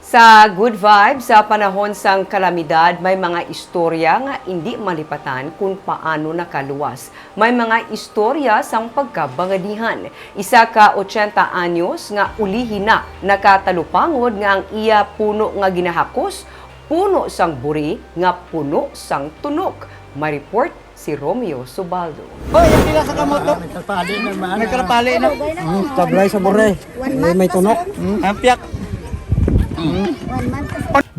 Sa good vibes, sa panahon sang kalamidad, may mga istorya nga hindi malipatan kung paano nakaluwas. May mga istorya sang pagkabangadihan. Isa ka 80 anyos nga ulihin na nakatalupangod nga ang iya puno nga ginahakos, puno sang Buri nga puno sang tunok. May report si Romeo Subaldo. Hoy, yung pila sa kamoto. Nagkalapali na. Tablay sa Buri. May tunok. Ampiak.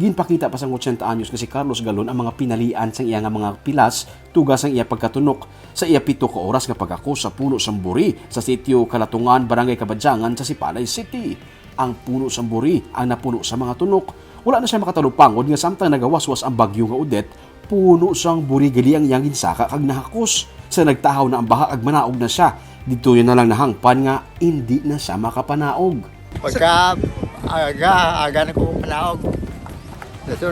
Ginpakita pa sang 80 anyos nga si Carlos Galon ang mga pinalian sang iya nga mga pilas tugas ang iya pagkatunok sa iya 7 ka oras nga pagkakos sa puno sang Buri sa sitio Kalatungan, Barangay Kabadjangan sa Sipalay City. Ang puno sang Buri ang napuno sa mga tunok. Wala na siya makatalupangod nga samtang nagawaswas ang bagyo nga udet, puno sang Buri gali ang iyang ginsaka kag nahakos. Sa nagtahaw na ang baha ag manaog na siya, dito yun na lang nahangpan nga hindi na siya makapanaog. Pagka aga na ko panaog. Pag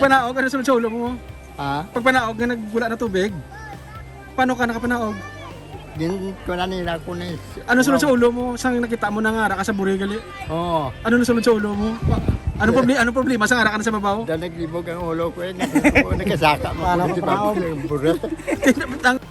panaog, ano sunod sa ulo mo? Ha? Pag panaog, nagwala na tubig, paano ka nakapanaog? Din ko na nila ko ni. Ano sunod sa ulo mo? Sang nakita mo na nga ka sa Buri gali? Oo. Ano sunod sa ulo mo? Anong problema sa nga ka na sa babaw? Da naglibog ang ulo ko eh. Nakasaka mo. Paano ko panaog?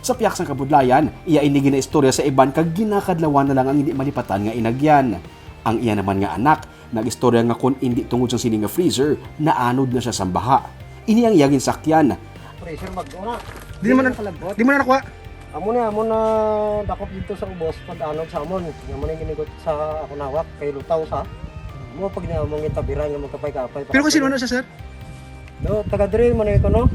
Sa piyak sang kabudlayan, iya inigi na istorya sa iban kag ginakadlawan na lang ang hindi malipatan nga inagyan. Ang iya naman nga anak, nag-istorya nga kun hindi tungod sa sini nga freezer, naanod na siya sa baha. Ini ang iyagin sakyan. Freezer mag-una. Di mo na nakuha? Amo na dakop dito sa ubos pag-anog sa amon. Nga man ginigot sa ako nawak kay lutaw sa. Mo pag niamong itabiran nga magkapay-kapay. Pero kasi ano siya, sir? No, taga diri man ko no.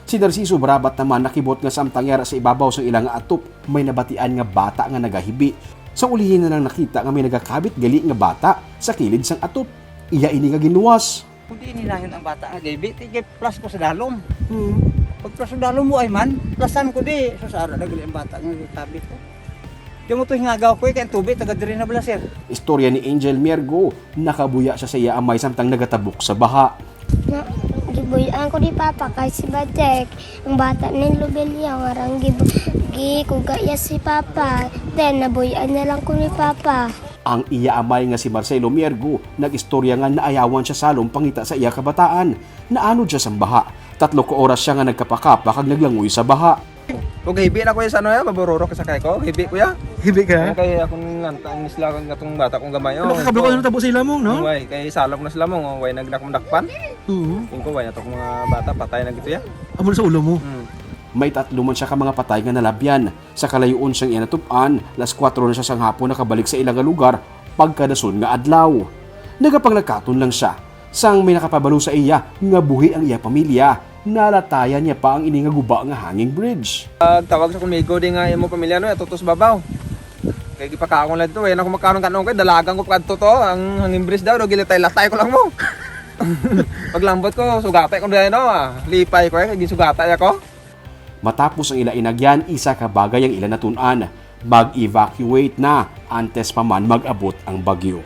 Si Narciso Brabat naman nakibot nga samtang yara sa ibabaw sa ilang atop, may nabatian nga bata nga nagahibi. Sa ulihin na lang nakita nga may nagakabit gali nga bata sa kilid sang atop. Iya ini nga ginuwas. Hindi nilayon ang bata nga gabi, tigay plus ko sa dalom. Pag plus sa dalom mo ay man, plusan ko di. So sa ara nagali ang bata nga gikabit ko. Di mo to hingagaw ko kay tubig taga diri na bala sir. Istorya ni Angel Mergo, nakabuya siya sa iya amay samtang nagatabok sa baha. Gibuyan ko di papa kay si Batek. Ang bata ni Lobelia nga rang gikugaya si papa. Then nabuyan na lang ko ni papa. Ang iya amay nga si Marcelo Miergo, nag-istorya nga naayawan siya salong pangita sa iya kabataan. Naanod siya sa baha. 3 ka oras siya nga nagkapakapa kag naglangoy sa baha. Kung hibi na ko sa ano ya, mabururo ka sa kay ko, hibi ko ya. Hibi ka? Kay akong lantang nislakan katong bata kong gamay. Ano kakablo ko na tabo sila mo, no? Way, kay salom na sila mo, way nagdakamdakpan. Kung ko way atok mga bata patay na gito ya. Amo sa ulo mo. May 3 man siya ka mga patay nga nalabyan. Sa kalayoon siyang inatupan, 4:00 na siya sang hapon nakabalik sa ilang lugar pagkadason nga adlaw. Nagapanglakaton lang siya. Sang may nakapabalo sa iya nga buhi ang iya pamilya, nalatayan niya pa ang ini nga guba nga hanging bridge. Tawag sa kumigo di nga imo pamilya no, tutos babaw. Kay gipakaon lang dito, way na ko makaron kanon kay dalagang ko kadto to, ang hanging bridge daw do gilitay latay ko lang mo. Paglambot ko sugatay ko dai no, lipay ko kay gisugatay ako. Matapos ang ila inagyan, isa ka bagay ang ila natun-an. Mag-evacuate na antes pa man mag-abot ang bagyo.